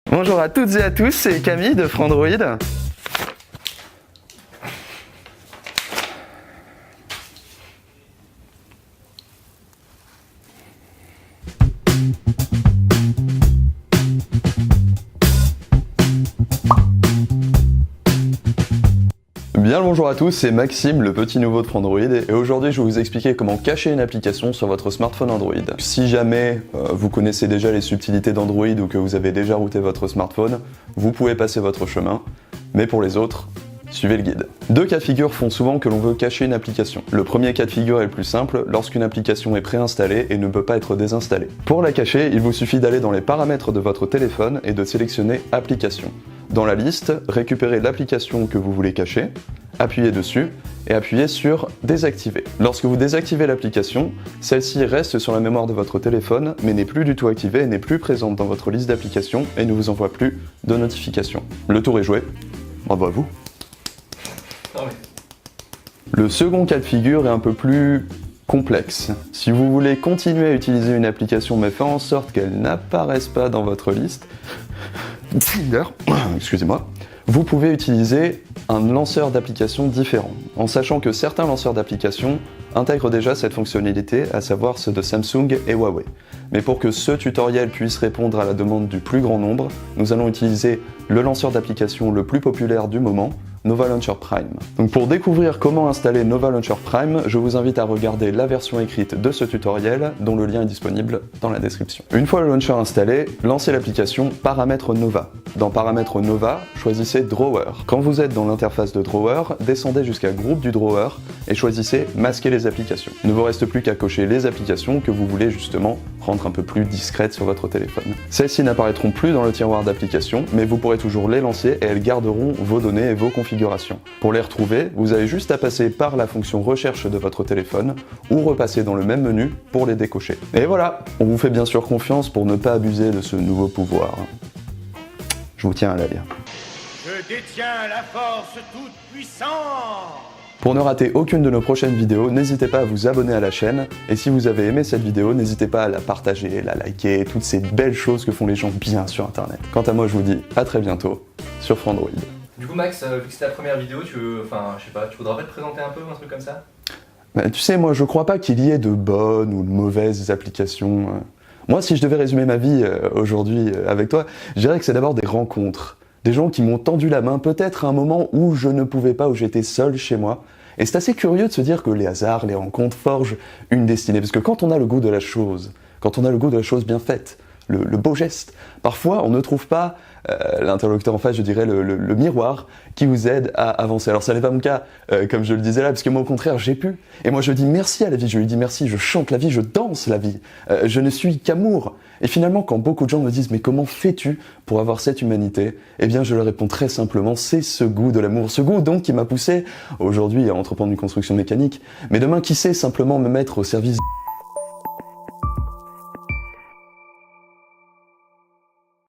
Bonjour à toutes et à tous, c'est Camille de Frandroid. Bien le bonjour à tous, c'est Maxime, le petit nouveau de Frandroid, et aujourd'hui je vais vous expliquer comment cacher une application sur votre smartphone Android. Si jamais vous connaissez déjà les subtilités d'Android ou que vous avez déjà routé votre smartphone, vous pouvez passer votre chemin, mais pour les autres, suivez le guide. Deux cas de figure font souvent que l'on veut cacher une application. Le premier cas de figure est le plus simple, lorsqu'une application est préinstallée et ne peut pas être désinstallée. Pour la cacher, il vous suffit d'aller dans les paramètres de votre téléphone et de sélectionner Applications. Dans la liste, récupérez l'application que vous voulez cacher, appuyez dessus et appuyez sur Désactiver. Lorsque vous désactivez l'application, celle-ci reste sur la mémoire de votre téléphone mais n'est plus du tout activée et n'est plus présente dans votre liste d'applications et ne vous envoie plus de notifications. Le tour est joué, bravo à vous. Le second cas de figure est un peu plus complexe. Si vous voulez continuer à utiliser une application mais faire en sorte qu'elle n'apparaisse pas dans votre liste, excusez-moi, vous pouvez utiliser un lanceur d'applications différent, en sachant que certains lanceurs d'applications intègrent déjà cette fonctionnalité, à savoir ceux de Samsung et Huawei. Mais pour que ce tutoriel puisse répondre à la demande du plus grand nombre, nous allons utiliser le lanceur d'applications le plus populaire du moment, Nova Launcher Prime. Donc pour découvrir comment installer Nova Launcher Prime, je vous invite à regarder la version écrite de ce tutoriel, dont le lien est disponible dans la description. Une fois le launcher installé, lancez l'application Paramètres Nova. Dans Paramètres Nova, choisissez Drawer. Quand vous êtes dans l'interface de Drawer, descendez jusqu'à Groupe du Drawer et choisissez Masquer les applications. Il ne vous reste plus qu'à cocher les applications que vous voulez justement rendre un peu plus discrètes sur votre téléphone. Celles-ci n'apparaîtront plus dans le tiroir d'applications, mais vous pourrez toujours les lancer et elles garderont vos données et vos configurations. Pour les retrouver, vous avez juste à passer par la fonction recherche de votre téléphone ou repasser dans le même menu pour les décocher. Et voilà, on vous fait bien sûr confiance pour ne pas abuser de ce nouveau pouvoir. Je vous tiens à l'œil. Je détiens la force toute puissante. Pour ne rater aucune de nos prochaines vidéos, n'hésitez pas à vous abonner à la chaîne, et si vous avez aimé cette vidéo, n'hésitez pas à la partager, la liker, toutes ces belles choses que font les gens bien sur internet. Quant à moi, je vous dis à très bientôt sur Frandroid. Du coup Max, vu que c'est ta première vidéo, tu voudrais pas te présenter un peu ou un truc comme ça? Bah, tu sais, moi je crois pas qu'il y ait de bonnes ou de mauvaises applications. Moi, si je devais résumer ma vie aujourd'hui avec toi, je dirais que c'est d'abord des rencontres. Des gens qui m'ont tendu la main, peut-être à un moment où je ne pouvais pas, où j'étais seul chez moi. Et c'est assez curieux de se dire que les hasards, les rencontres forgent une destinée. Parce que quand on a le goût de la chose, quand on a le goût de la chose bien faite, le beau geste, parfois on ne trouve pas l'interlocuteur en face, je dirais le miroir qui vous aide à avancer. Alors ça n'est pas mon cas, comme je le disais là, parce que moi au contraire j'ai pu. Et moi je dis merci à la vie, je lui dis merci, je chante la vie, je danse la vie. Je ne suis qu'amour. Et finalement quand beaucoup de gens me disent mais comment fais-tu pour avoir cette humanité? Eh bien je leur réponds très simplement, c'est ce goût de l'amour. Ce goût donc qui m'a poussé aujourd'hui à entreprendre une construction mécanique. Mais demain qui sait simplement me mettre au service